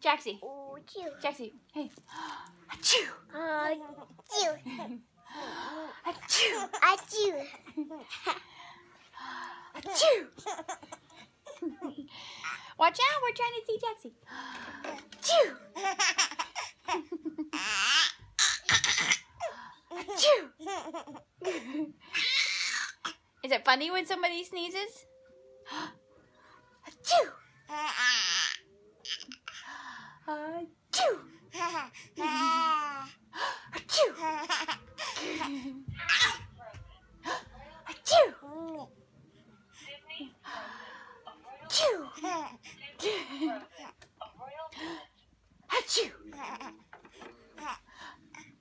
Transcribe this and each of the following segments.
Jaxie. Jaxie. Hey. Achoo. Achoo. Achoo. Achoo. Achoo. Watch out, we're trying to see Jaxie. Achoo. Achoo. Is it funny when somebody sneezes? Achoo. Achoo. Achoo. Achoo. Achoo. Achoo.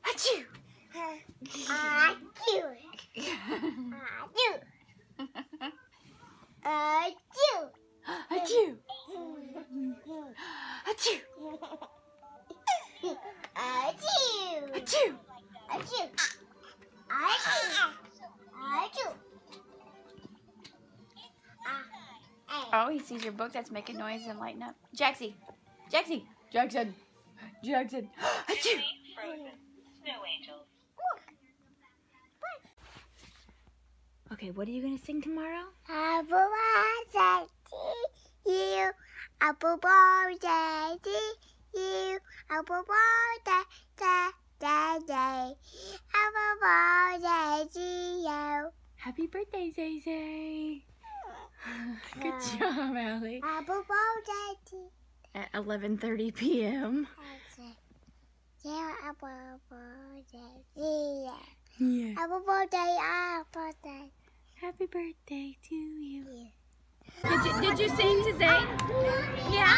Achoo. Achoo. Achoo. Achoo. Oh, he sees your book that's making noise and lighting up. Jaxie. Jaxie. Jackson. Jackson. Achoo. Frozen snow angels. Okay, what are you going to sing tomorrow? Happy birthday to you. Happy birthday to you. Happy birthday, day. Happy birthday to you. Happy birthday, Zay Zay. Good job, Allie. Happy birthday to you. At 11:30 p.m. Yeah, happy birthday to you. Yeah. Happy birthday. Happy birthday to you. Did you sing to Zay? Yeah.